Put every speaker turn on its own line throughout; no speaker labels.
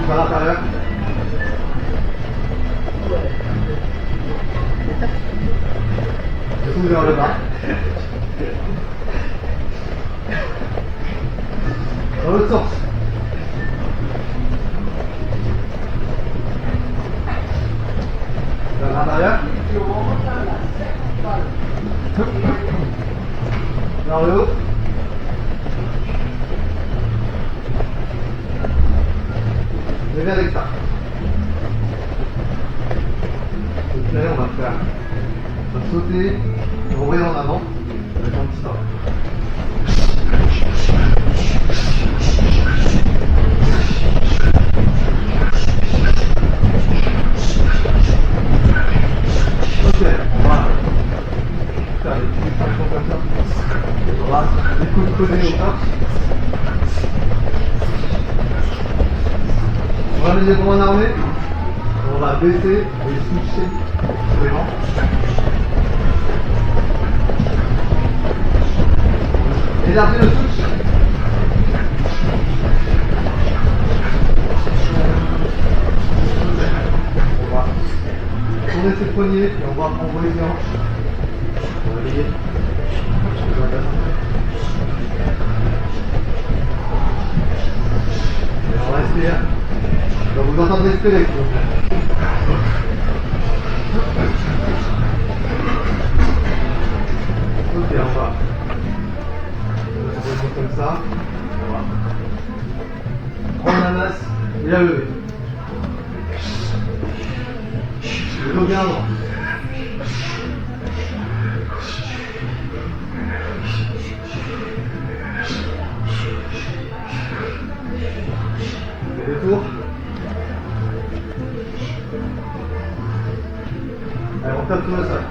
souffle à l'intérieur. Le souffle vers le bas. Dans l'autre sens. Vers l'intérieur. Vers le haut. Et vers l'extérieur. Donc là, on va sauter, rouler en avant avec un petit pas. Ok, on va faire des petites tractions comme ça. On va des coups de côté au top. On va les épaules en armée. On va baisser et switcher sur les vents. Élargir le switch. On va tourner ses poignets et on va envoyer les hanches. On va lier. Et on respire. Donc vous entendez respirer, s'il vous plaît. Ok, on va se comme ça. On va prendre la masse et la lever. Le dos bien droit. On fait des tours. Allez, on tape sur le sol.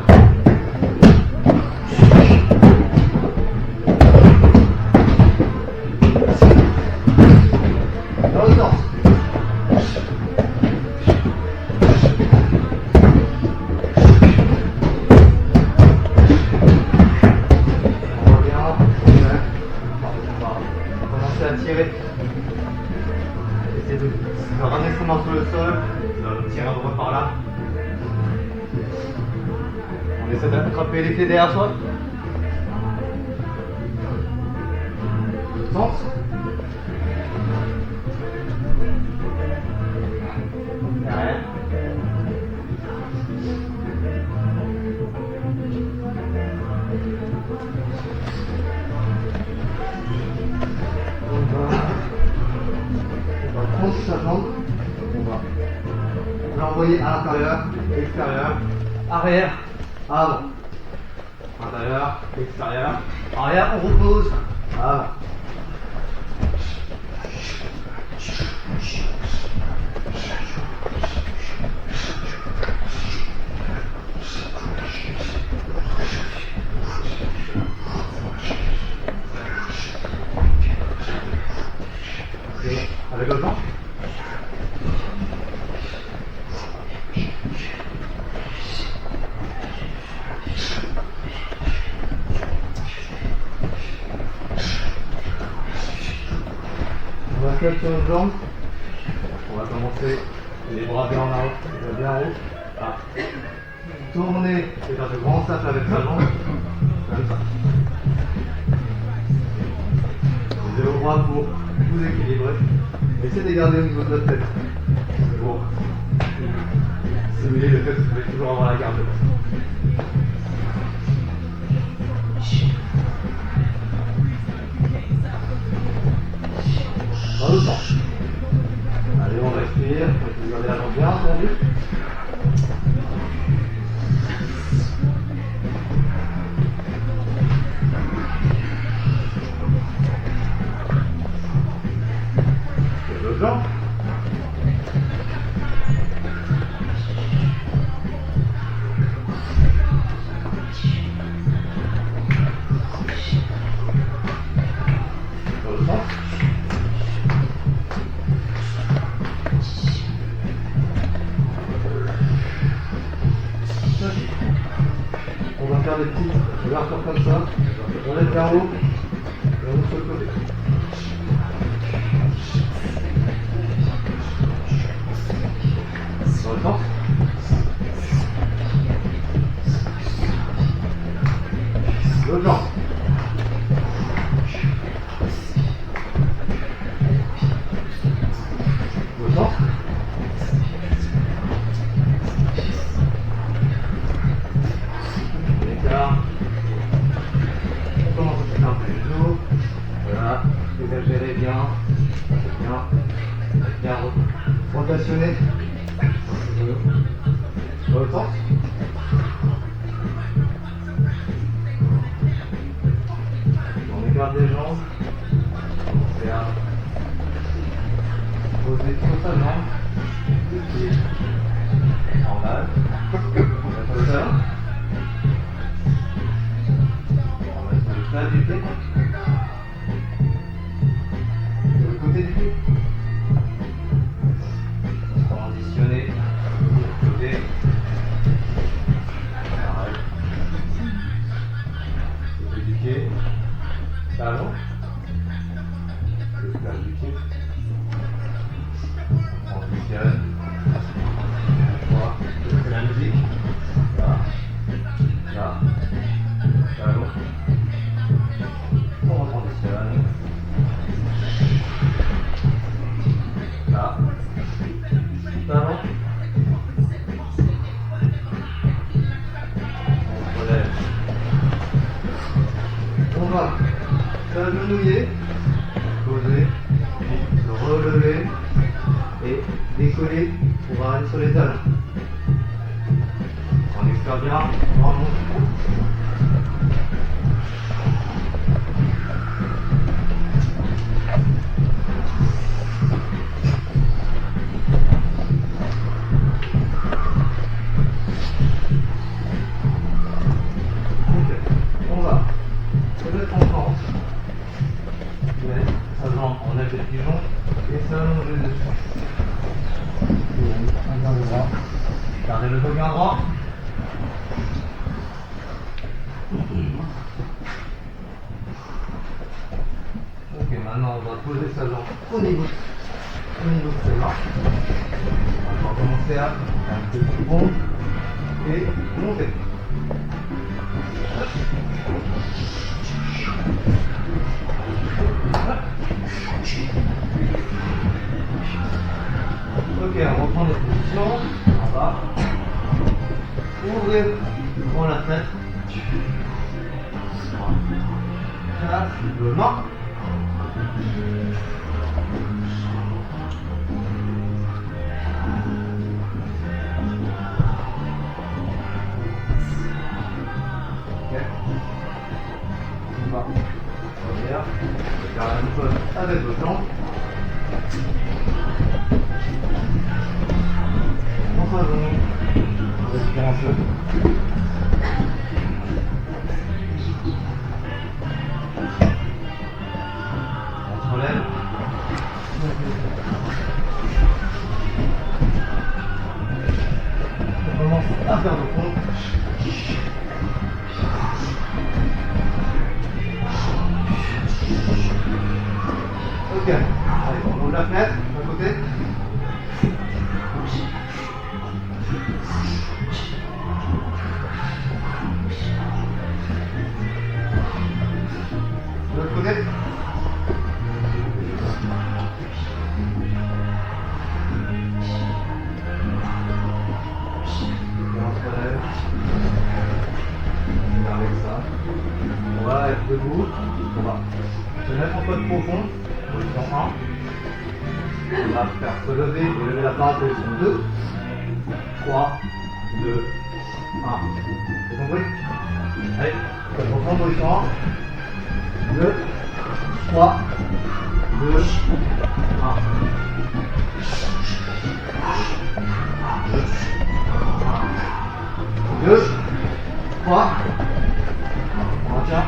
Dans le torse. On revient. On va commencer à tirer. Essayez de ramener son main sur le sol. Tirer à droite par là. On essaie d'attraper les pieds derrière soi. Sens. Derrière. On va prendre sa jambe. On va l'envoyer à l'intérieur, extérieur, arrière. Avant. Intérieur, extérieur, arrière, on repose. Avant. Et avec le temps. On va se mettre sur une jambe. On va commencer les bras bien en haut, bien en haut. Ah. Tourner et faire de grands cercles avec sa jambe. Comme ça. Les vélos droits pour vous équilibrer. Essayez de garder au niveau de votre tête. Pour simuler le fait que vous pouvez toujours avoir la garde. Dans l'autre sens. Allez, on respire. Vous gardez la jambe bien entendu. Et l'autre jambe. Dans l'autre sens. On va faire des petites ouvertures comme ça. On lève vers haut et on ouvre sur le côté. Bien rotationner dans le sens. On écarte les jambes. On fait un poser sur sa jambe. Le pied en bas. On va sur le talon. On va sur le plat du pied. Sur le côté du pied. Transitionner. Côté. Pareil. Côté du pied. Talon. Le plat du pied. On transitionne. C'est la musique. Là. Là. Talon. On transitionne. Là. Talon. On relève. On va s'agenouiller, poser, puis se relever et décoller pour aller sur les talons. On expire bien, on remonte. On va se mettre en planche, mettre sa jambe en appel pigeon et s'allonger dessus. Un bien droit. Gardez le dos bien droit. Ok, maintenant on va poser sa jambe au niveau de ses mains. On va commencer à faire un petit pont et monter. Ok, on reprend notre position. On va ouvrir devant la tête. 4, le main. Ok. On va revenir. Faire la même chose avec vos jambes. On s'allonge. On respire un peu. On se relève. On commence à faire le pont. Ok, allez, on ouvre la fenêtre, d'un côté. De l'autre côté. Et on se relève. Avec ça. On va être debout. On va se mettre en code profond. Position 1. On va faire se lever et lever la barre. Position 2. 3, 2, 1. C'est compris? Allez, code profond, position 1. 2, 3, 2, 1. 2, 3. On retient.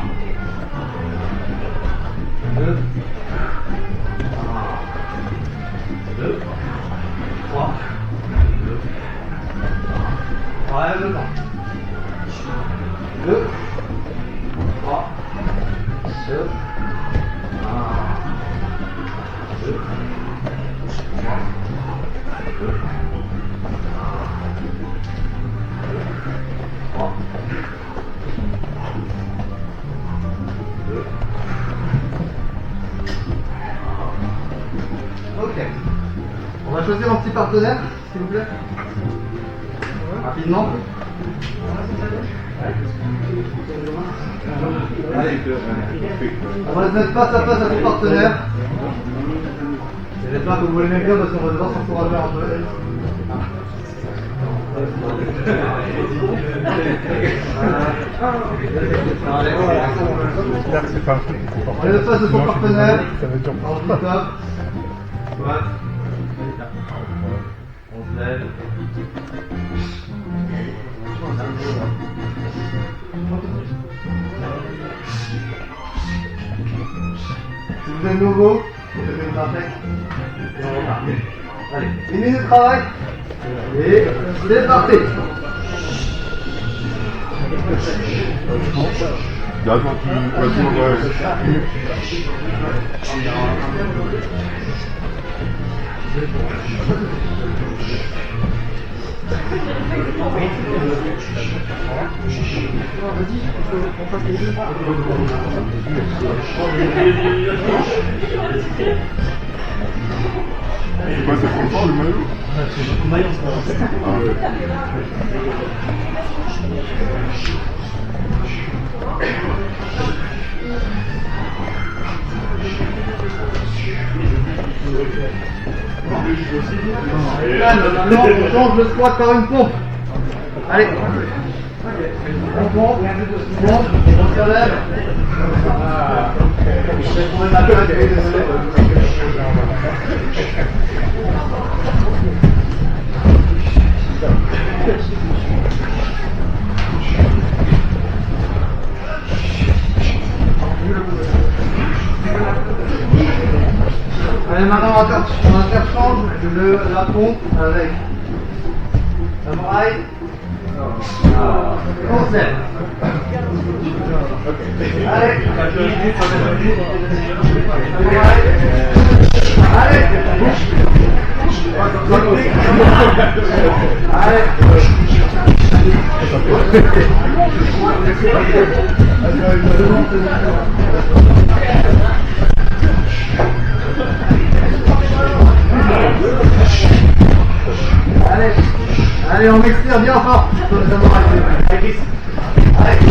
2, 2, 3, 2, 1. On relève le temps. 2, 3, 2, 1. 2, 3, 2, 3, 2, 1. Ok. On va choisir un petit partenaire, s'il vous plaît. Rapidement. Allez. On va se mettre face à face à ton partenaire. C'est J'espère que vous l'aimez bien parce qu'on va devoir s'encourager un peu.
J'espère que c'est pas un truc qui s'est
On est de face de son partenaire.
Ça va être dur.
On se top. Ouais. On se lève. Si vous êtes nouveau, vous devez une impec. Et on repart. Allez, 1 minute de travail. Et c'est parti.
Regarde-moi qui c'est quoi, c'est trop fort le maillot?
C'est le maillot, c'est pas Maintenant, on change le squat par une pompe. Allez. On pompe, on se relève. Je vais trouver ma place, désolé. Allez, maintenant on interchange la pompe avec la muraille. On se lève. Allez. Allez. Allez, on expire bien fort. Allez.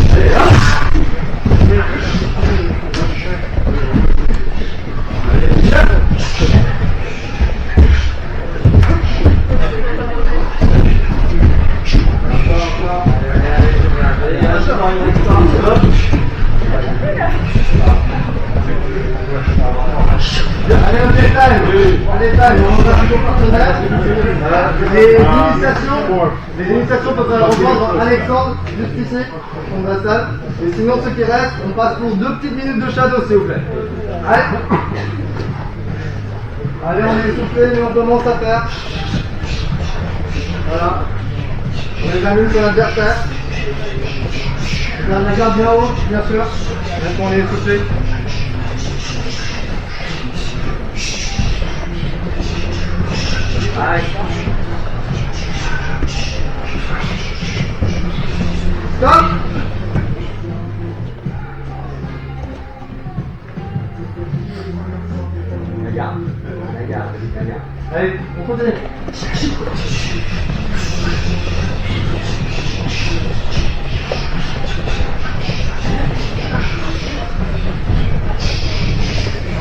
Allez, au détail, on va faire au partenaire. Les initiations peuvent aller rejoindre Alexandre, juste ici, au fond de la salle. Et sinon, ceux qui restent, on passe pour 2 petites minutes de shadow, s'il vous plaît. Allez, on est essoufflé, mais on commence à faire. Voilà. On examine sur l'adversaire. On la garde bien haut, bien sûr. Donc on est essoufflé. Allez. Stop. Regarde. Allez, on continue.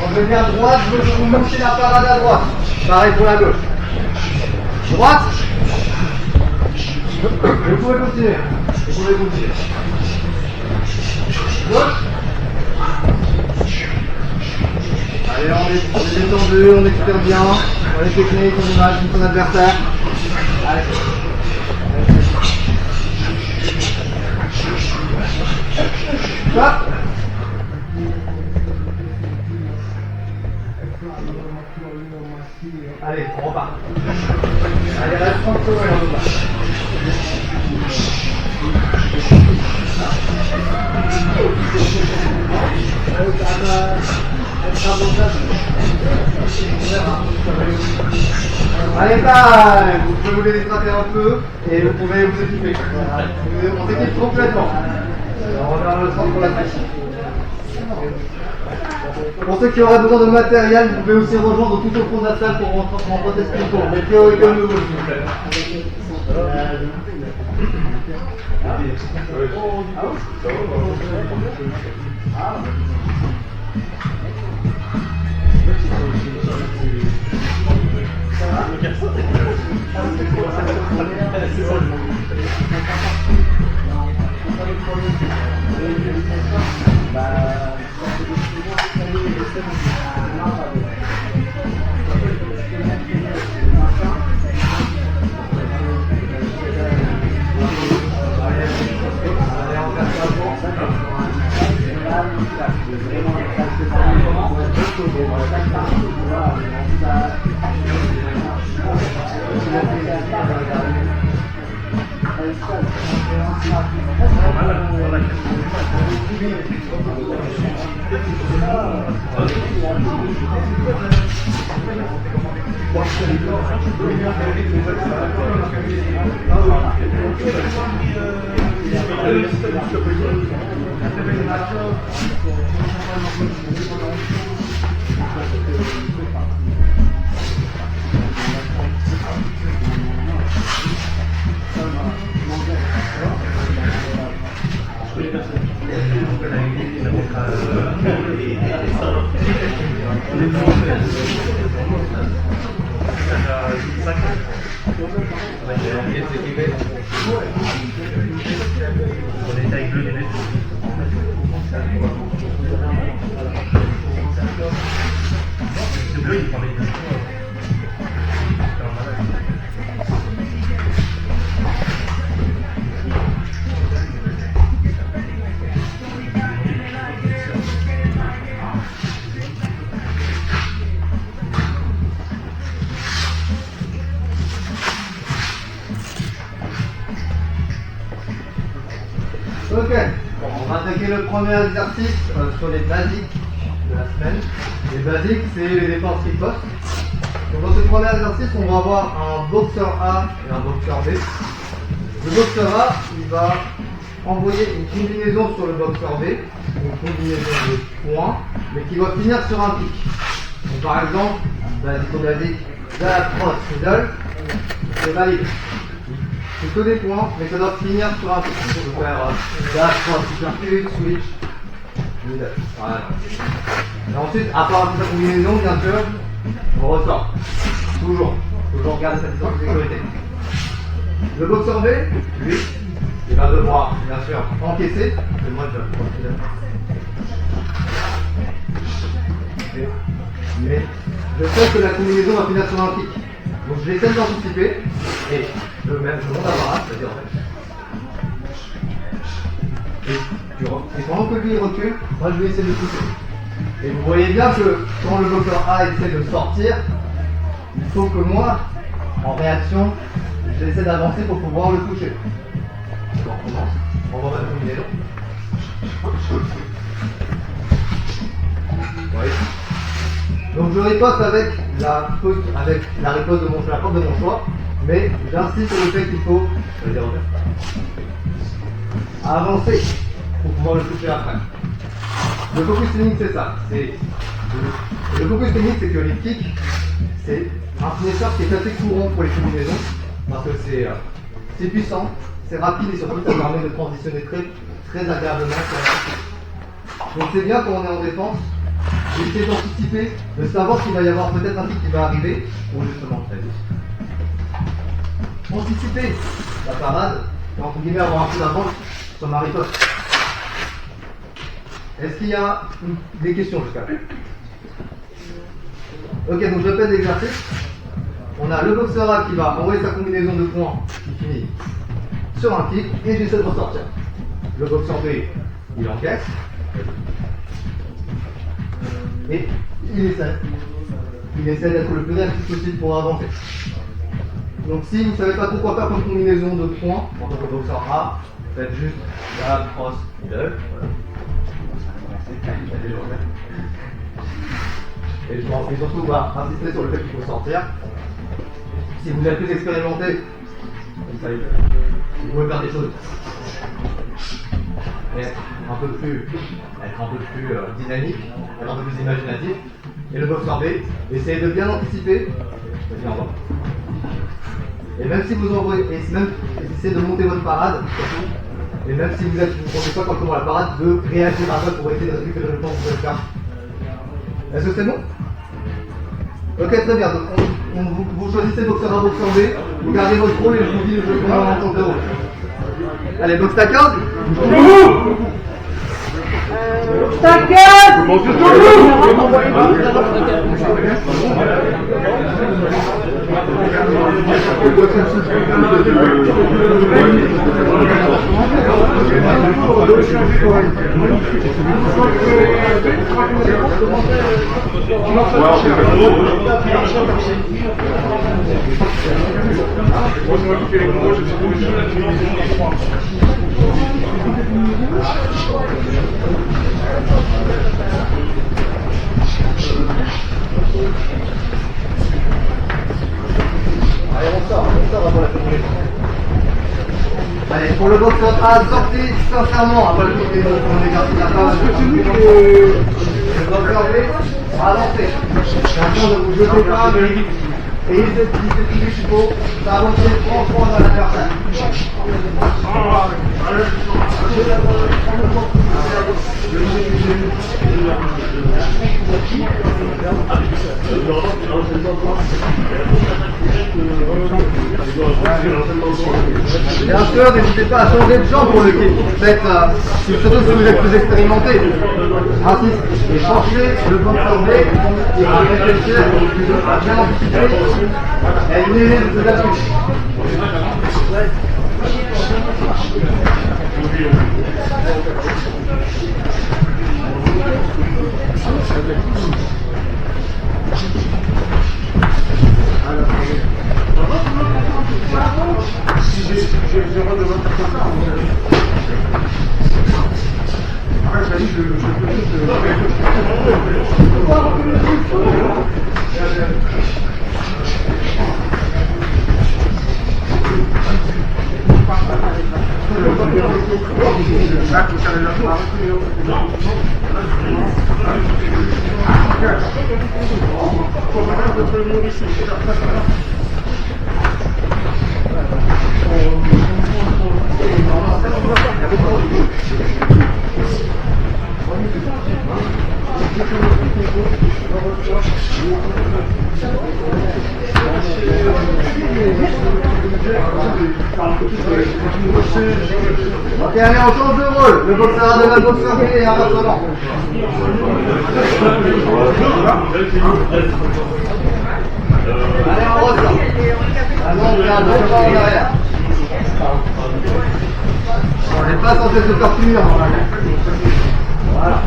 On revient à droite, vous montez la parade à droite. Pareil pour la gauche. Droite. Vous pouvez continuer. Gauche. Allez, on est détendu, on expire bien. On est technique, on imagine son adversaire. Allez. Stop. Allez, on repart. Allez, reste 30 secondes et on repart. Allez, taille. Vous pouvez vous déshydrater un peu et vous pouvez vous équiper. On s'équipe complètement. On revient dans le centre pour la tâche. Pour ceux qui auraient besoin de matériel, vous pouvez aussi rejoindre tout au fond de la salle pour en protester une tour. Mais priorité au nouveau, s'il vous plaît. Ok, bon, on va attaquer le premier exercice sur les basiques de la semaine. Les basiques, c'est les défenses ripostes. Donc dans ce premier exercice, on va avoir un boxeur A et un boxeur B. Le boxeur A, il va envoyer une combinaison sur le boxeur B, une combinaison de points, mais qui va finir sur un pic. Donc par exemple, basique, la cross middle, c'est valide. C'est que des points, mais ça doit finir sur un pic. On peut faire la cross, circuit, switch, middle. Voilà. Et ensuite, à part cette combinaison, bien sûr, on ressort. Toujours garder cette distance de sécurité. Le boxeur B, lui, il va devoir, bien sûr, encaisser. C'est moi mais je sais que la combinaison va finir sur un pic. Donc je vais essayer d'anticiper et je monte à barrage, c'est-à-dire en fait. Et pendant que lui il recule, moi je vais essayer de le pousser. Et vous voyez bien que quand le boxeur A essaie de sortir, il faut que moi, en réaction, j'essaie d'avancer pour pouvoir le toucher. Donc on commence, on va voir la combinaison. Oui. Donc je riposte avec la riposte de la porte de mon choix, mais j'insiste sur le fait qu'il faut avancer pour pouvoir le toucher après. Le focus training c'est ça. Le focus training c'est que les kicks, c'est un finisher qui est assez courant pour les combinaisons, parce que c'est puissant, c'est rapide et surtout ça permet de transitionner très agréablement sur la kick. Donc c'est bien quand on est en défense, d'essayer d'anticiper, de savoir qu'il va y avoir peut-être un kick qui va arriver, pour justement très vite. Anticiper la parade, et entre guillemets avoir un peu d'avance sur ma riposte. Est-ce qu'il y a des questions jusqu'à là? Ok, donc je répète l'exercice. On a le boxeur A qui va envoyer sa combinaison de points qui finit sur un kick et j'essaie de ressortir. Le boxeur B, il encaisse. Et il essaie d'être le plus réactif possible pour avancer. Donc si vous ne savez pas trop quoi faire comme combinaison de points en tant que boxeur A, faites juste la cross middle. Voilà. Et surtout, on va insister sur le fait qu'il faut sortir. Si vous êtes plus expérimenté, vous pouvez faire des choses. Être un peu plus dynamique, être un peu plus imaginatif. Et le boxeur B, essayez de bien anticiper. Et même si vous envoyez, essayez de monter votre parade, et même si vous ne comptez pas quand la parade, de réagir après pour essayer de récupérer le temps que vous pouvez faire. Est-ce que c'est bon? Ok, très bien. Donc vous choisissez boxeur A, boxeur B. Vous gardez votre rôle et je vous dis le jeu qu'on va en de rôle. Allez, boxe ta corde.
Ta corde.
Allez, on sort avant la première. Allez, pour le boxeur A, sortez sincèrement après le côté de on écarté la page. Le boxeur B, avancez. Attention de vous jeter pas, mais ayez cette discipline qu'il faut, d'avancer franchement dans l'adversaire. Bien sûr, n'hésitez pas à changer de jambe pour le kick. Surtout si vous êtes plus expérimenté. Insiste et cherchez le boxeur B qui va réfléchir, à bien anticiper et éliminer le plus d'appui. Ok, allez, on change de rôle. Le boxeur A devient le boxeur B et inversement. Allez, on ressort. Allons, on fait un bon pas en arrière. On n'est pas censé se torturer. Voilà.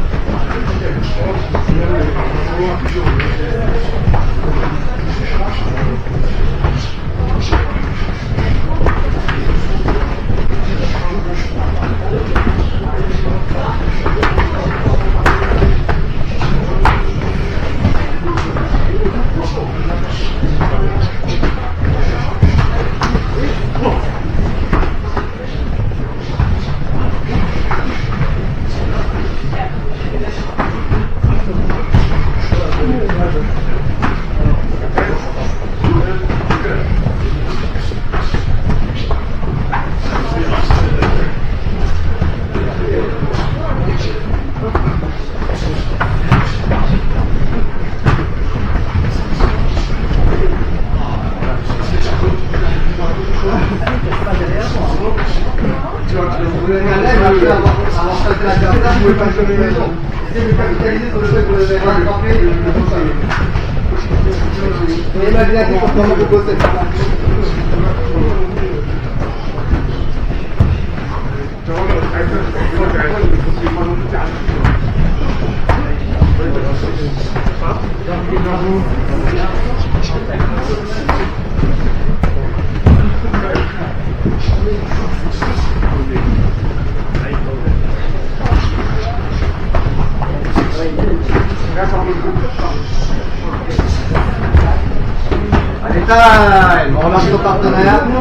Imaginez comment vous bossez. Allez, time! On remercie nos partenaires. On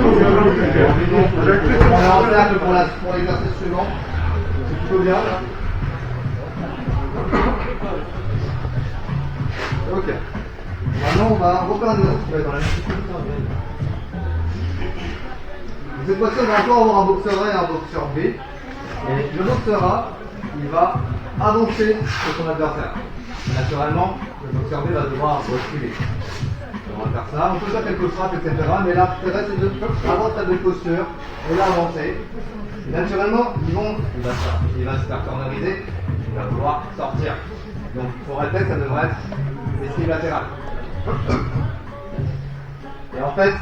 est en cercle pour l'exercice suivant. C'est plutôt bien. Ok. Maintenant, on va refaire un exercice dans la cette fois-ci, on va encore avoir un boxeur A et un boxeur B. Et le boxeur A, il va avancer sur son adversaire. Naturellement, le boxeur B va devoir reculer. on va faire ça. On peut faire quelques frappes, etc. Mais l'intérêt, c'est d'avoir ta belle posture et d'avancer. Et naturellement, il va se faire corneriser, il va vouloir sortir. Donc, pour réflexe, ça devrait être esquive latérale. Et en fait,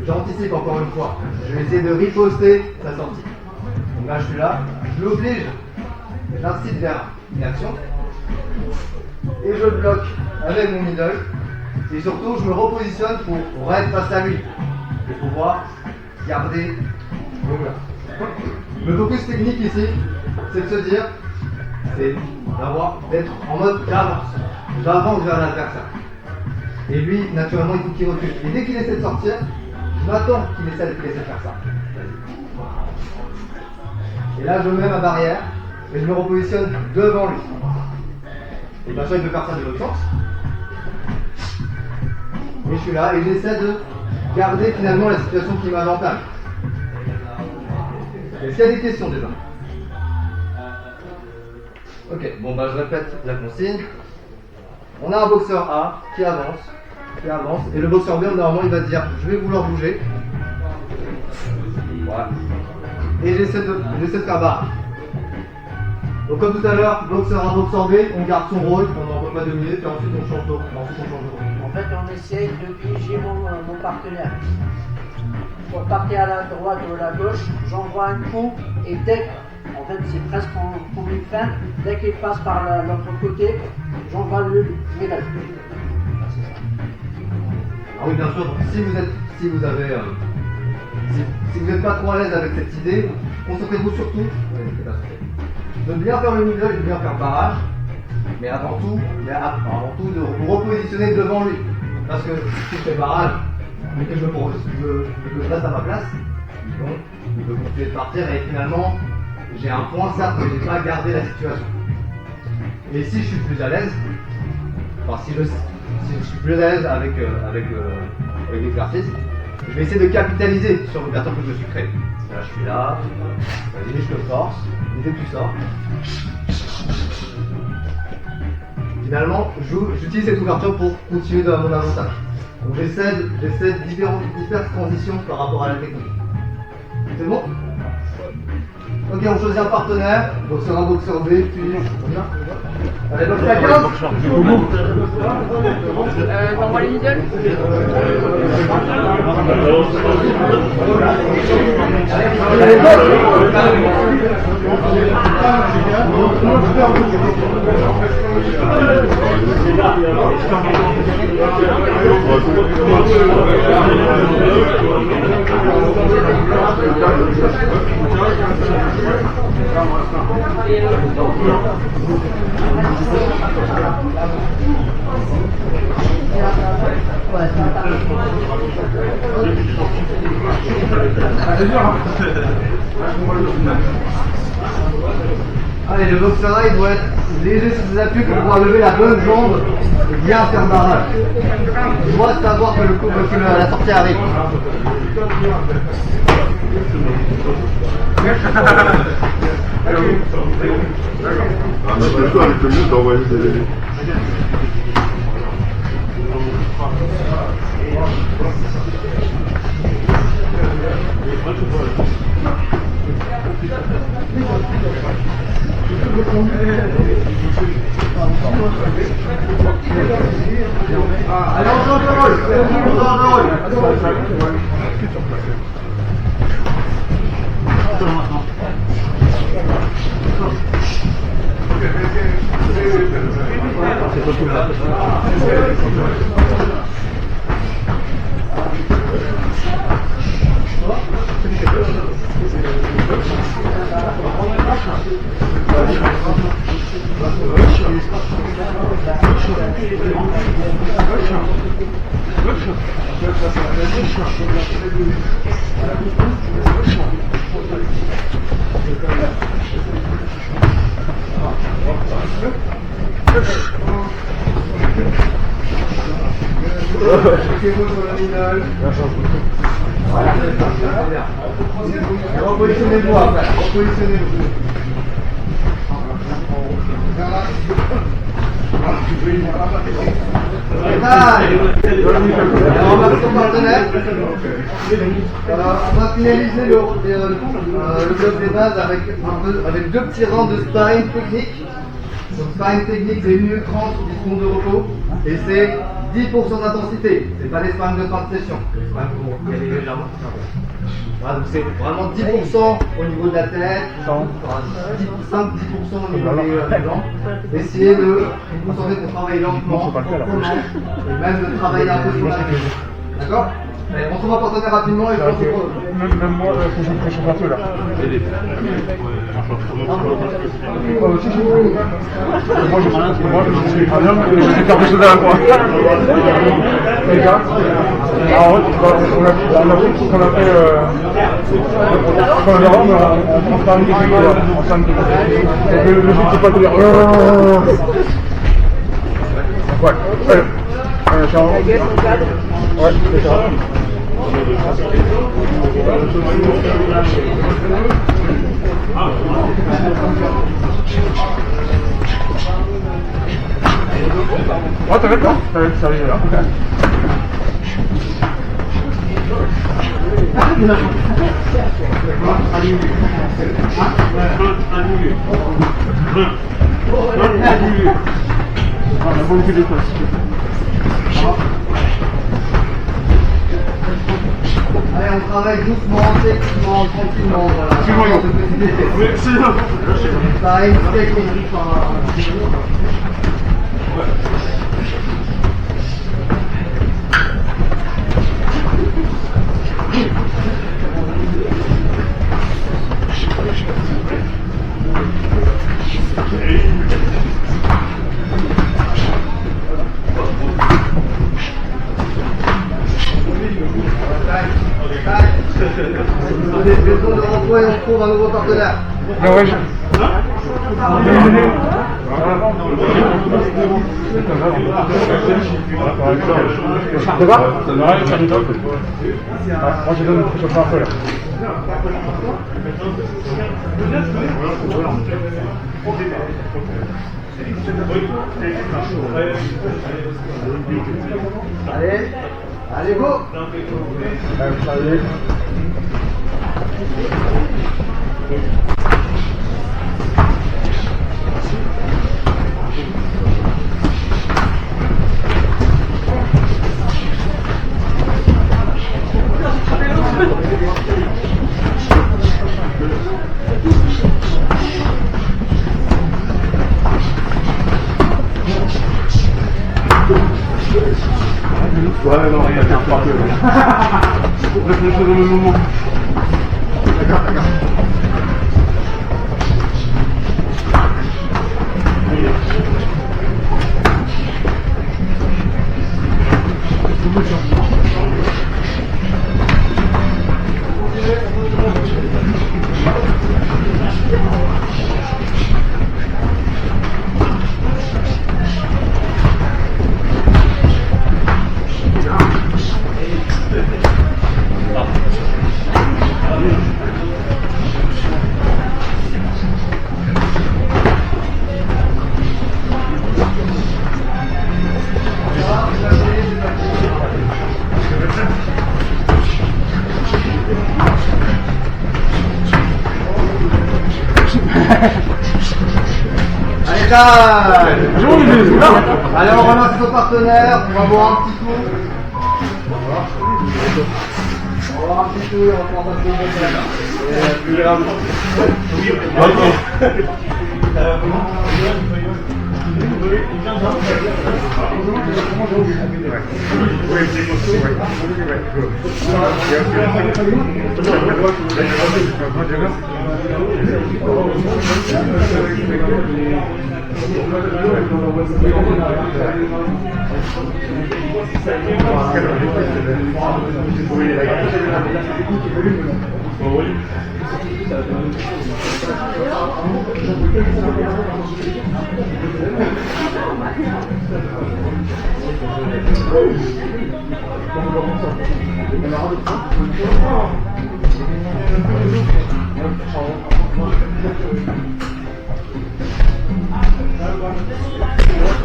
j'anticipe encore une fois. Je vais essayer de riposter sa sortie. Donc là, je suis là, je l'oblige, j'incite vers une action. Et je bloque avec mon middle. Et surtout, je me repositionne pour être face à lui. Et pouvoir garder le bloc. Le focus technique ici, c'est de se dire, c'est d'être en mode j'avance vers l'adversaire. Et lui, naturellement, il faut qu'il recule. Et dès qu'il essaie de sortir, je m'attends qu'il essaie de faire ça. Et là, je mets ma barrière et je me repositionne devant lui. Et bien sûr, il peut faire ça de l'autre sens. Et je suis là et j'essaie de garder finalement la situation qui m'avantage. Est-ce qu'il y a des questions déjà? Ok, bon bah je répète la consigne. On a un boxeur A qui avance, et le boxeur B, normalement, il va dire je vais vouloir bouger. Voilà. Et j'essaie de faire barre. Donc comme tout à l'heure, boxeur A, boxeur B, on garde son rôle pendant un peu pas 2 minutes, et ensuite on change de rôle.
En fait, on essaye de piéger mon partenaire. Pour partir à la droite ou à la gauche, j'envoie un coup, et en fait, c'est presque comme une feinte, dès qu'il passe par l'autre côté, j'envoie le médaille.
Ah oui, bien sûr, si vous n'êtes pas trop à l'aise avec cette idée, concentrez-vous surtout de bien faire le middle et de bien faire barrage, mais avant tout de vous repositionner devant lui. Parce que si je fais barrage, mais que je reste à ma place, donc il peut continuer de partir et finalement j'ai un point certes mais j'ai pas gardé la situation. Et si je suis plus à l'aise, enfin si je suis plus à l'aise avec l'exercice, je vais essayer de capitaliser sur l'ouverture que je me suis créée. Là je suis là, vas-y je te force, et dès que tu sors. Finalement, j'utilise cette ouverture pour continuer dans mon avantage. Donc j'essaie diverses transitions par rapport à la technique. C'est bon? Ok, on choisit un partenaire, boxeur A, boxeur B, puis... Allez, donc la 15.
T'envoies les middle.
Allez, Allez, le boxeur là, il doit être léger sur ses appuis pour pouvoir lever la bonne jambe et bien faire barrage. Il doit savoir que la sortie arrive.
Ah, mais c'est ça, avec le mieux d'envoyer des...
Allez, on change de rôle. Voilà, c'est bien. Repositionnez-vous après, repositionnez-vous. Alors, on va son partenaire. On va finaliser le bloc des bases avec deux petits rangs de sparring technique. Donc sparring technique, c'est 1 minute 30 sur 10 secondes de repos et c'est 10% d'intensité. C'est pas les sparring de fin de session. Les sparring pour y aller légèrement. Voilà, donc c'est vraiment 10% au niveau de la tête, 5-10% au niveau des jambes. Essayez de vous concentrer pour travailler lentement, et même de travailler un peu sur la tête. D'accord? Allez, on se voit partenaire rapidement et je pense que...
Même moi, faut que je me préchauffe un peu là. Moi, je suis très bien, mais je vais faire des choses à la fois. Les gars, alors, on a fait ce qu'on a fait quand on est rare, mais on fera une question en 5 minutes. Donc le but, c'est pas de dire... Ouais, allez, tiens. Ouais, c'est ça. Oh, t'arrêtes là? T'arrêtes, ça arrive là. On a beaucoup de choses.
Allez, on travaille doucement, techniquement, tranquillement, voilà.
Excellent.
Pareil, technique. Des besoins de renvoi et on trouve un nouveau partenaire.
Non, ouais, D'accord? Ouais, ça m'étonne. Moi, je donne une préchauffe un peu là.
Allez, allez, go!
Ouais, non, il y a qu'un partout. Réfléchis dans le moment. D'accord, d'accord.
Allez, allez, on remercie nos partenaires, on va boire un petit coup. On va boire un petit coup et on va prendre un peu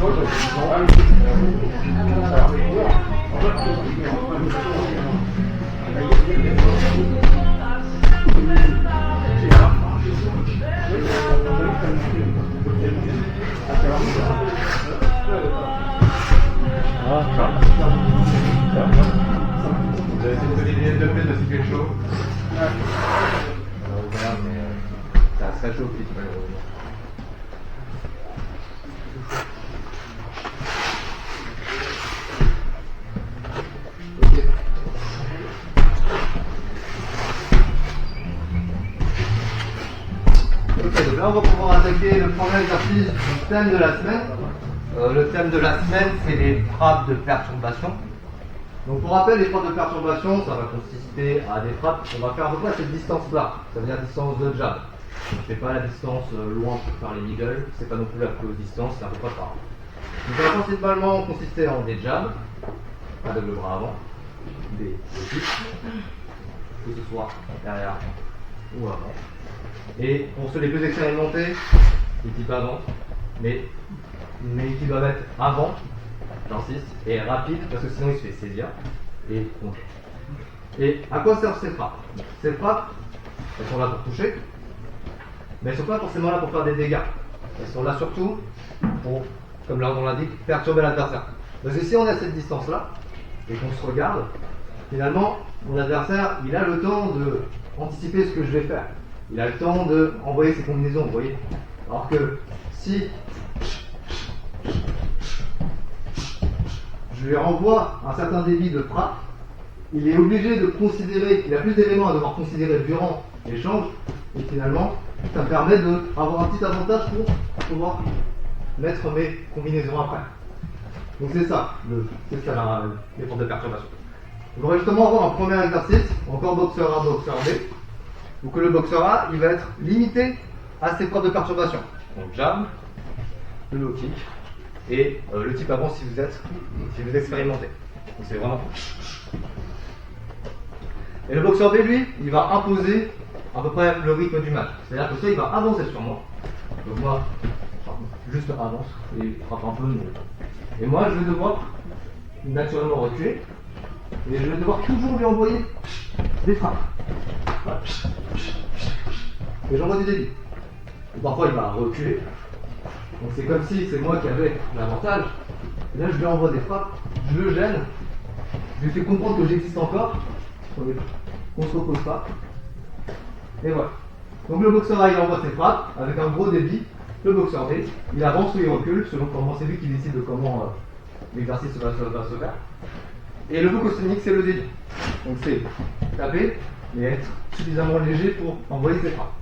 Vous avez essayé de donner une de plus de ce quelque chose. Voilà, mais ça se réchauffe vite, malheureusement. Ok, donc là on va pouvoir attaquer le premier exercice du thème de la semaine. Le thème de la semaine, c'est les frappes de perturbation. Donc pour rappel, les frappes de perturbation, ça va consister à des frappes, on va faire à peu près cette distance-là, ça veut dire distance de jab. C'est pas la distance loin pour faire les middle, c'est pas non plus la close distance, c'est à peu près par là. Donc ça va principalement consister en des jabs, avec le bras avant, des kicks, que ce soit derrière ou avant. Et pour ceux les plus expérimentés, les types avant, mais qui doivent être avant, j'insiste, et rapide, parce que sinon il se fait saisir et contre. Et à quoi servent ces frappes? Ces frappes, elles sont là pour toucher, mais elles ne sont pas forcément là pour faire des dégâts. Elles sont là surtout pour, comme on l'indique, perturber l'adversaire. Parce que si on a cette distance-là, et qu'on se regarde, finalement, mon adversaire, il a le temps de anticiper ce que je vais faire. Il a le temps d'envoyer ses combinaisons, vous voyez. Alors que si je lui renvoie un certain débit de frappe, il est obligé de considérer, il a plus d'éléments à devoir considérer durant l'échange, et finalement, ça me permet d'avoir un petit avantage pour pouvoir mettre mes combinaisons après. Donc c'est ça, les formes de perturbation. On va justement avoir un premier exercice, encore boxeur A, boxeur B, où que le boxeur A, il va être limité à ses frappes de perturbation. Donc jab, le low kick, et le type avant si vous expérimentez. Donc c'est vraiment. Et le boxeur B, lui, il va imposer à peu près le rythme du match. C'est-à-dire que ça, il va avancer sur moi. Donc moi, juste avance et frappe un peu. Et moi, je vais devoir naturellement reculer. Et je vais devoir toujours lui envoyer des frappes. Et j'envoie du débit. Et parfois, il va reculer. Donc c'est comme si c'est moi qui avais l'avantage. Et là, je lui envoie des frappes, je le gêne, je lui fais comprendre que j'existe encore, qu'on se repose pas. Et voilà. Donc le boxeur A, il envoie ses frappes avec un gros débit. Le boxeur B, il avance ou il recule, selon comment c'est lui qui décide de comment l'exercice va se faire. Et le vocosonique, c'est le débit. Donc c'est taper, mais être suffisamment léger pour envoyer ses frappes.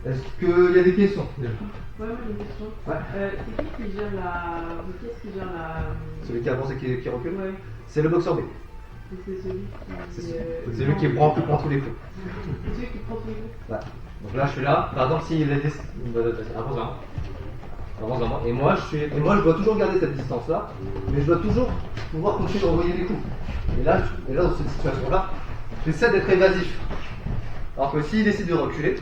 Est-ce qu'il y a des questions déjà?
Ouais, moi j'ai une question.
Ouais.
C'est qui gère la.
Celui qui avance et qui recule?
Ouais.
C'est le boxeur B.
C'est
celui qui prend tous les coups.
C'est celui qui prend tous les coups.
Ouais. Donc là je suis là, par exemple s'il est avance vers moi. Et moi je dois toujours garder cette distance là, mais je dois toujours pouvoir continuer à envoyer les coups. Et là dans cette situation là, j'essaie d'être évasif. Alors que s'il décide de reculer,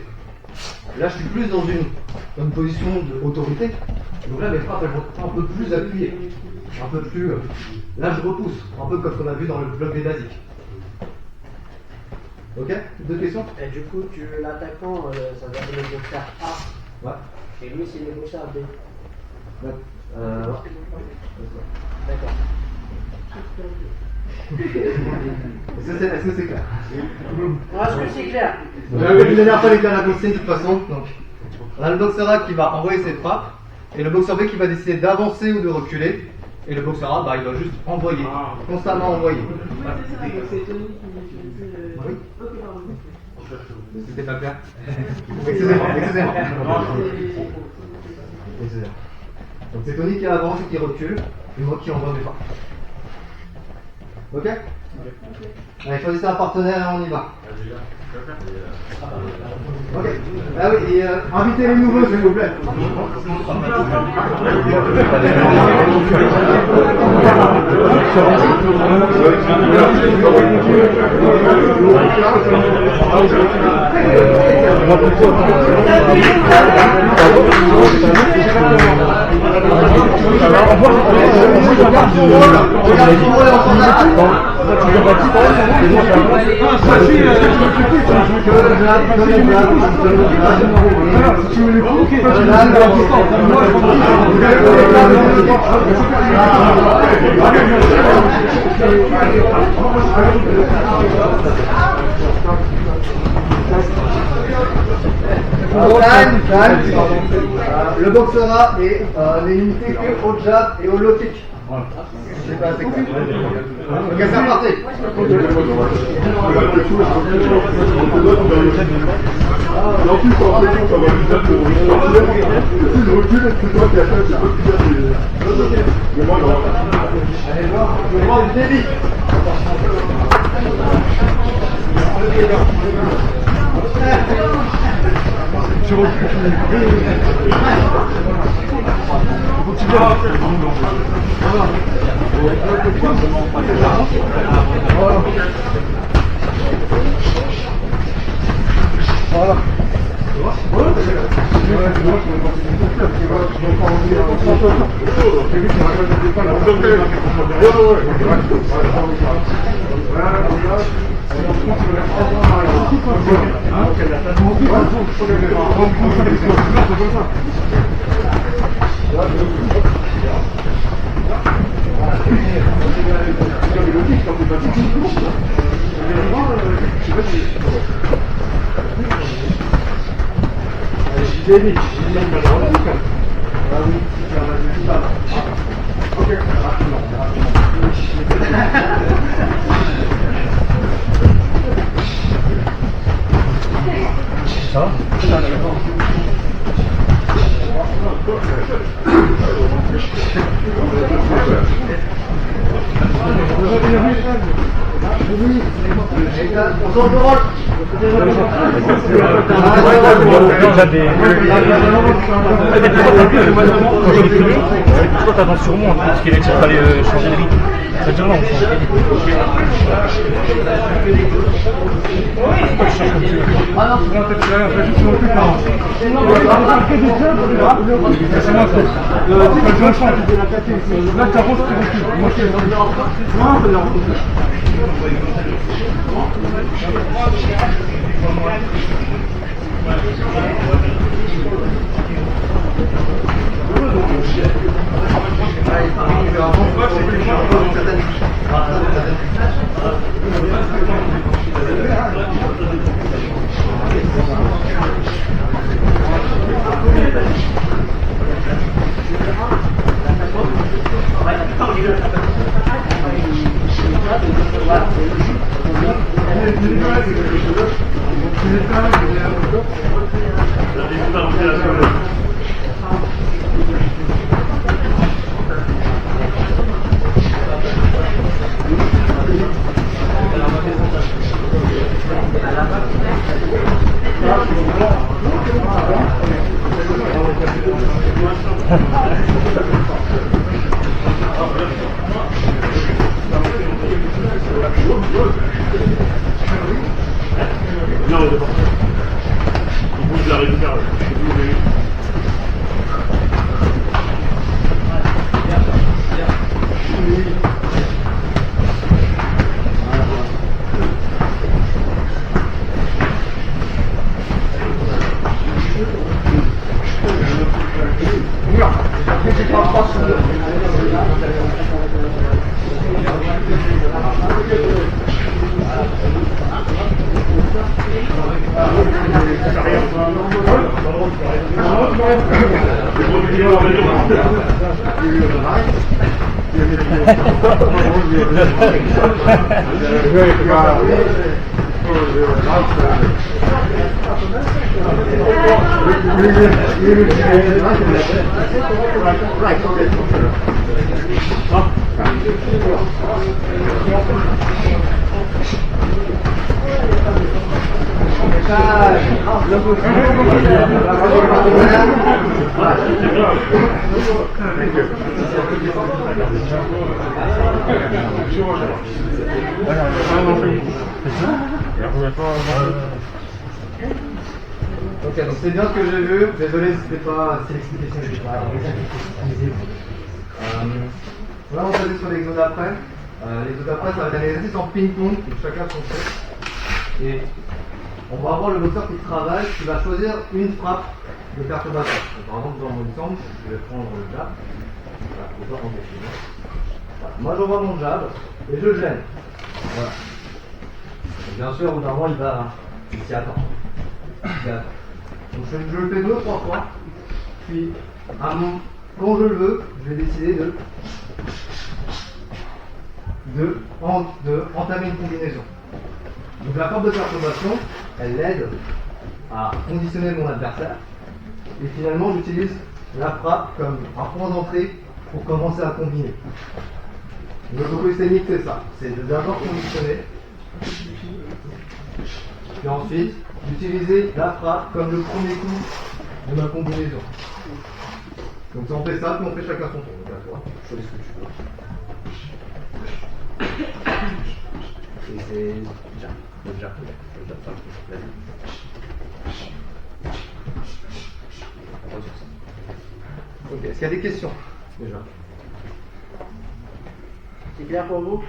là je suis plus dans une position d'autorité. Donc là mes frappes elles vont être un peu plus appuyées. Un peu plus. Là je repousse, un peu comme ce qu'on a vu dans le bloc des basiques. Ok? Deux questions?
Et du coup, l'attaquant, ça va être le boxeur A.
Ouais.
Et lui, c'est le boxeur B.
Ouais.
D'accord.
Est-ce que c'est clair?
Est-ce que c'est clair?
J'avais vu la dernière fois les à la consigne de toute façon. Donc, on a le boxeur A qui va envoyer ses frappes et le boxeur B qui va décider d'avancer ou de reculer. Et le boxeur A, bah, il va juste envoyer, constamment envoyer.
Ouais, c'est ça, donc c'est Tony qui utilise le.
Oui.
Ok, pardon.
C'était pas clair? Excusez-moi. Donc c'est Tony qui avance et qui recule, et moi qui envoie mes frappes. Ok? Allez, choisissez un partenaire et on y va. Ok. Ah oui, et invitez les nouveaux s'il vous plaît. Le boxera n'est limité que au jab et au low kick. C'est pas assez clair. Ok, c'est parti. Allez voir du débit. Voilà.
Pourquoi t'avances sur moi parce qu'il fallait changer de rythme. Ça veut dire non,
Ok, donc c'est bien ce que j'ai vu. Désolé si l'explication n'était pas visible. Là, on va passer sur l'exo d'après. L'exo d'après, ça va être un exercice en ping-pong, donc chacun son fait. Et on va avoir le boxeur qui travaille, qui va choisir une frappe de perturbateur. Donc, par exemple, dans mon exemple, je vais prendre le jab. Voilà, je vais pas prendre les choses. Voilà. Moi, j'envoie mon jab et je gêne. Voilà. Et bien sûr, au bout d'un moment, il s'y attend. Donc je le fais 2 ou 3 fois, puis quand je le veux, je vais décider de entamer une combinaison. Donc la forme de perturbation, elle l'aide à conditionner mon adversaire, et finalement j'utilise la frappe comme un point d'entrée pour commencer à combiner. Le calisthenics c'est ça, c'est de d'abord conditionner, puis ensuite d'utiliser la frappe comme le premier coup de ma combinaison. Donc on fait ça, puis on fait chacun son tour. Donc à toi, choisis ce que tu veux. Et c'est jab, le jab, vas-y. Ok, est-ce qu'il y a des questions déjà?
C'est clair pour vous?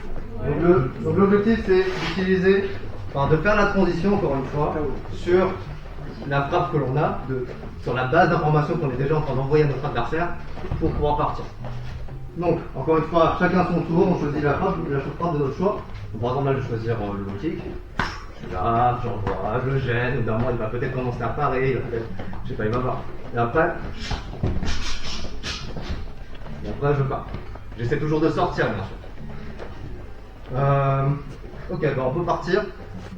Donc l'objectif c'est d'utiliser, de faire la transition encore une fois sur la frappe que l'on a, sur la base d'informations qu'on est déjà en train d'envoyer à notre adversaire pour pouvoir partir. Donc encore une fois, chacun son tour, on choisit la frappe de notre choix. Donc, par exemple là je vais choisir le low kick. Je suis là, j'envoie, je le gêne, d'un moment il va peut-être commencer à parer, il va peut-être, je sais pas, il va voir. Et après je pars. J'essaie toujours de sortir bien sûr. Ok, ben on peut partir.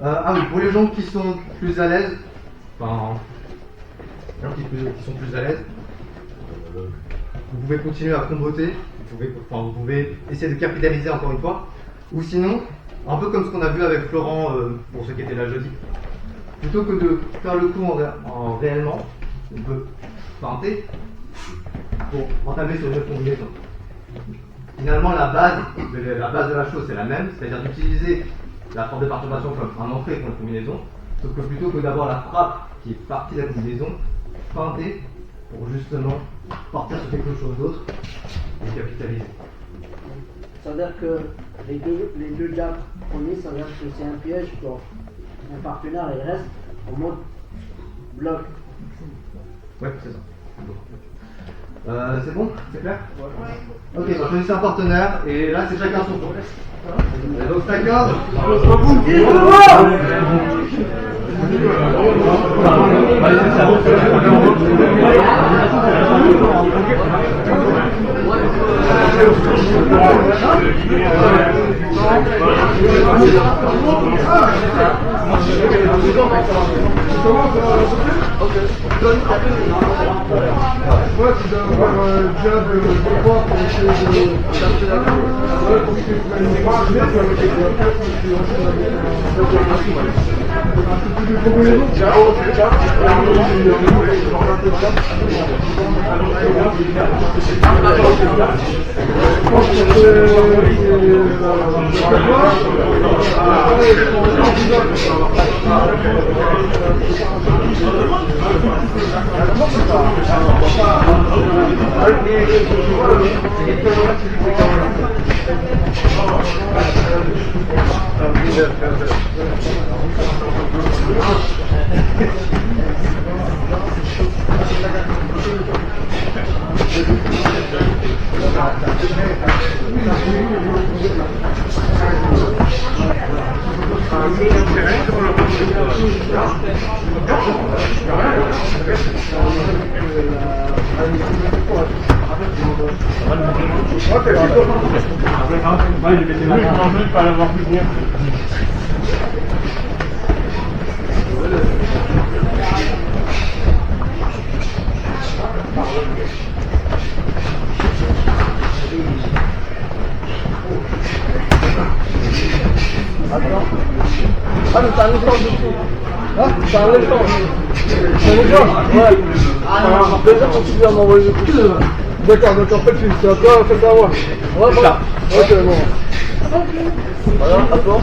Ah oui, pour les gens qui sont plus à l'aise, les gens qui sont plus à l'aise, vous pouvez continuer à comboter, vous pouvez essayer de capitaliser encore une fois, ou sinon, un peu comme ce qu'on a vu avec Florent pour ceux qui étaient là jeudi, plutôt que de faire le coup en réellement, on peut feinter pour entamer sur une combinaison. Finalement, la base de la chose c'est la même, c'est-à-dire d'utiliser la forme de perturbation comme un entrée pour une combinaison, sauf que plutôt que d'avoir la frappe qui est partie de la combinaison, feinter pour justement partir sur quelque chose d'autre et capitaliser.
Ça veut dire que les deux jabs premiers, ça veut dire que c'est un piège pour un partenaire et il reste en mode bloc.
Ouais, c'est ça. C'est bon? C'est clair? Ouais. Ok, bah choisissez un partenaire et là c'est chacun son tour. Et donc chacun.
Moi, tu dois avoir un job de droit pour essayer de chercher la clé. Ouais, pour que tu prennes une phrase, mais tu vas mettre des affaires, tu vas un peu plus de combinaison. Ciao, ciao. Je pense Ah, mais t'as un échange dessus. Hein? T'as un échange. C'est un échange? Ouais. Ah, déjà, quand tu viens m'envoyer le coup. D'accord, fais-le, c'est à toi, fais-le à moi. Ouais, voilà. Ok, bon. Voilà, à toi.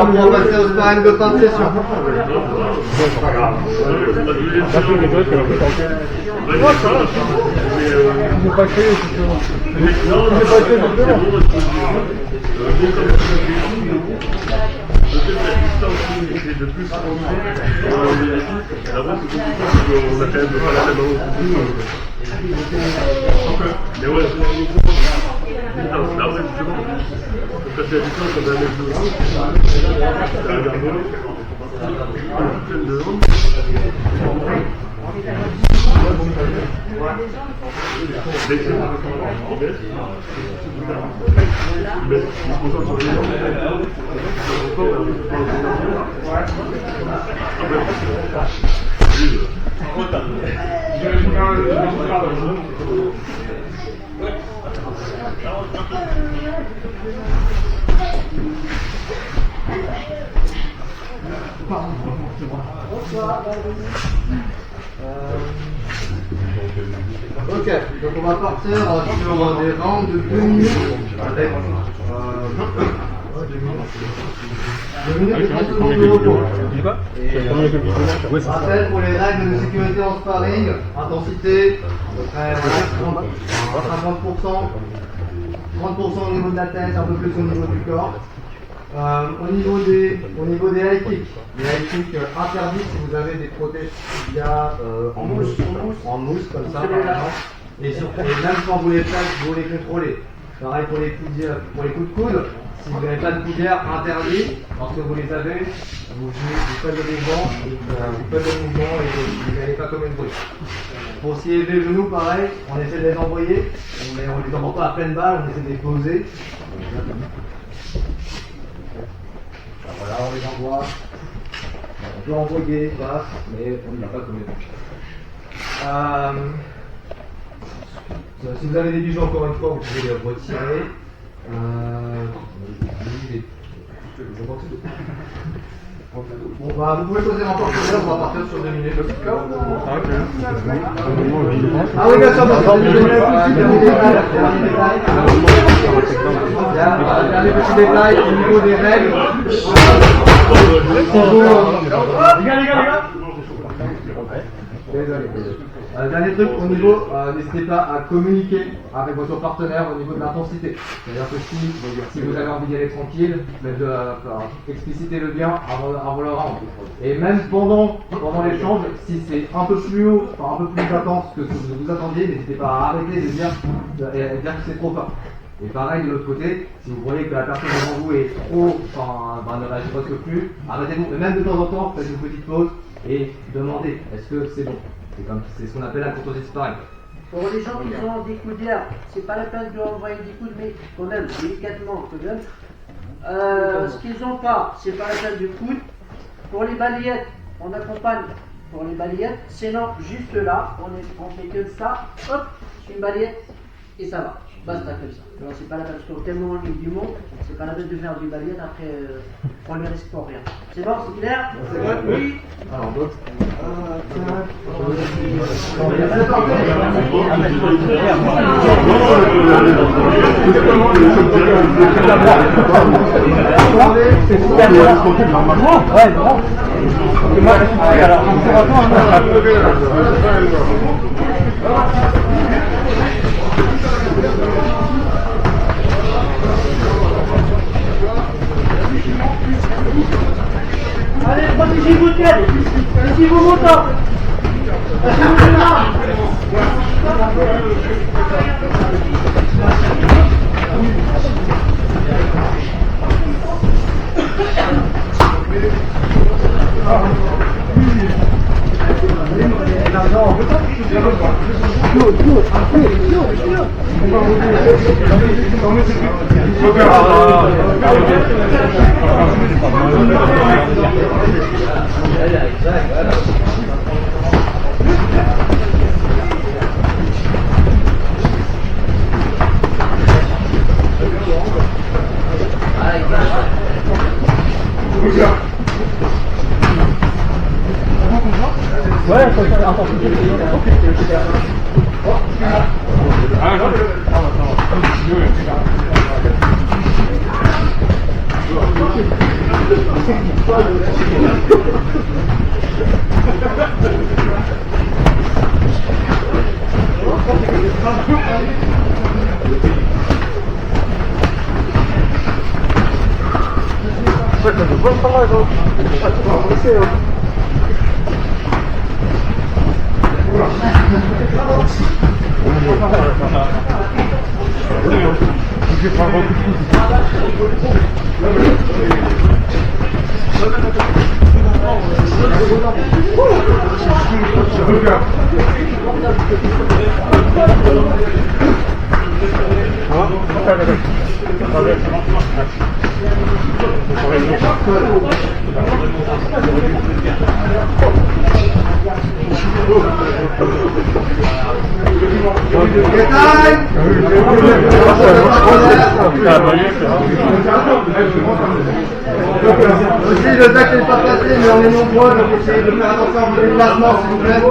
On va passer au sparring de fin de session.
Il n'est pas créé, justement. Il n'est pas créé,
de plus là-bas, c'est compliqué parce qu'on a quand même pas la tête mais ouais, après, justement, quand c'est la distance, on a un mec de haut, c'est un garde pleine de jambes. Dès que c'est en baisse, il se concentre sur les jambes.
Ok, donc on va partir sur des rangs de 2 minutes avec 2 minutes et 30 secondes de repos. Rappel pour les règles de sécurité en sparring, intensité, à peu près 50%, 30% au niveau de la tête, un peu plus au niveau du corps. Au niveau des high kicks, les high kicks interdits si vous avez des protèges tibia en mousse comme ça par exemple, et même quand vous les faites, vous les contrôlez. Pareil pour les coups de coude, si vous n'avez pas de coudière interdit, lorsque vous les avez, vous faites le mouvement et vous n'allez pas comme une brute. Pour s'y élever les genoux, pareil, on essaie de les envoyer, mais on ne les envoie pas à pleine balle, on essaie de les poser. Voilà, on les envoie. On peut envoyer, passe, mais on n'y va pas comme les si vous avez des bijoux, encore une fois, vous pouvez les retirer. Bon, bah, vous pouvez poser encore sur l'heure, on va partir sur 2 minutes. Ah oui, bien sûr, dernier petit détail au niveau des règles. Les gars. Désolé. Dernier truc au niveau, n'hésitez pas à communiquer avec votre partenaire au niveau de l'intensité. C'est-à-dire que si vous avez envie d'y aller tranquille, explicitez le bien avant le round. Et même pendant l'échange, si c'est un peu plus haut, un peu plus intense que ce que vous attendiez, n'hésitez pas à arrêter de dire que c'est trop fort. Et pareil de l'autre côté, si vous voyez que la personne devant vous est trop, ne réagit presque plus, arrêtez-vous. Et même de temps en temps, faites une petite pause et demandez est-ce que c'est bon. C'est ce qu'on appelle la courtoisie sparring.
Pour les gens qui ont des coudières, c'est pas la peine de envoyer des coups, mais quand même, délicatement, quand même. Ce qu'ils n'ont pas, c'est pas la peine de coude. Pour les balayettes, on accompagne pour les balayettes. Sinon, juste là, on fait que ça, hop, une balayette et ça va. Basta comme ça. Alors c'est pas la peine, parce qu'on tellement en ligne du monde, c'est pas la peine de faire du balayette après, on ne risque pour rien. C'est bon, c'est clair? C'est bon, oui.
Alors d'autres.
Allez, protégez-vous de tête. Ici, vous montez.
Aussi, le tac n'est pas placé, mais on est nombreux, donc essayez de faire attention à vos déplacements, s'il vous plaît.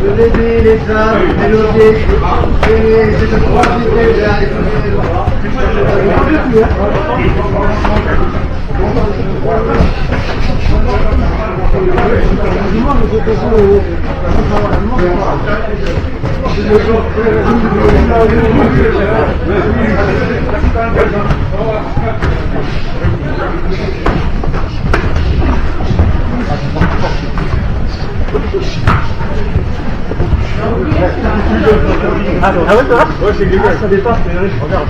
de l'aider, les femmes, les loger, et c'est de profiter
Ah ouais, ça va? Ouais, c'est génial. Ça dépasse, mais regarde.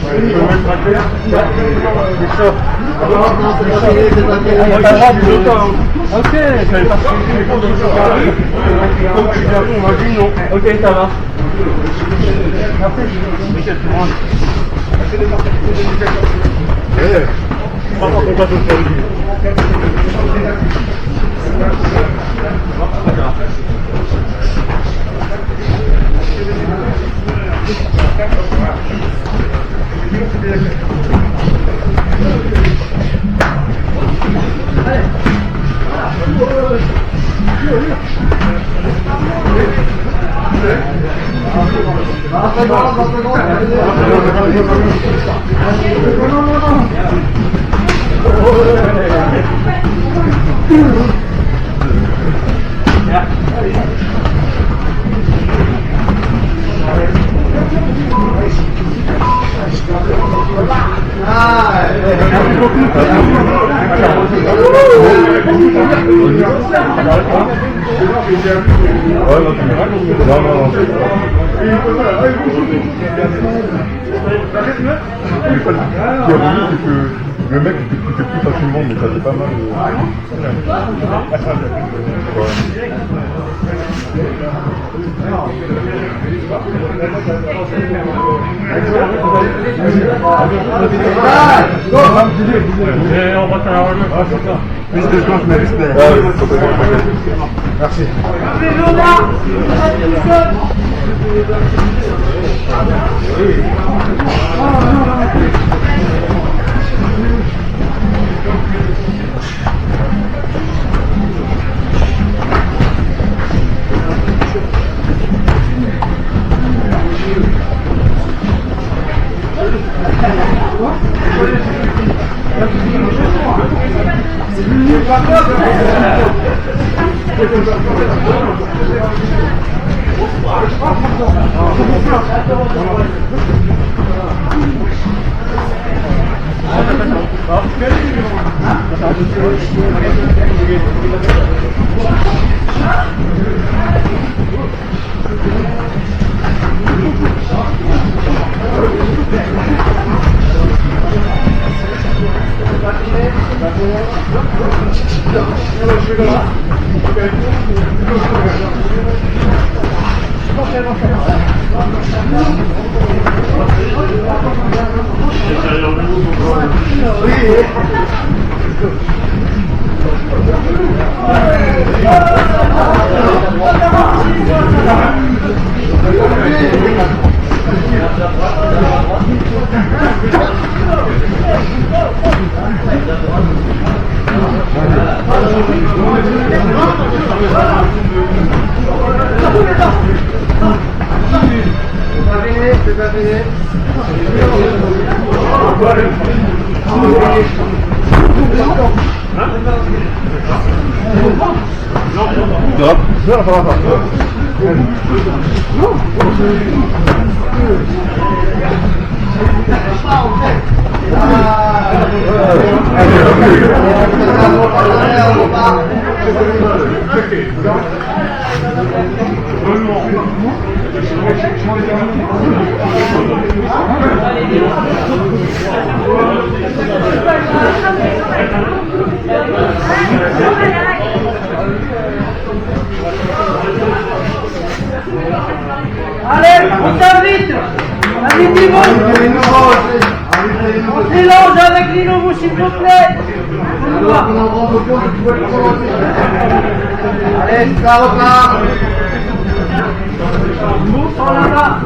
Je peux mettre un clair. C'est chaud. Ok, je savais pas. Comme tu viens, on m'a dit non. Ok, ça va. Après, Michel, tu rentres. Pas qu'on passe au sol.
Le mec il peut plus facilement, mais ça fait pas mal.
On va faire
Merci.
Ah,
Allez, on t'invite. Allez, Dimon. On s'élance avec les nouveaux, s'il vous plaît.
Allez, carotte là.
Montre là-bas.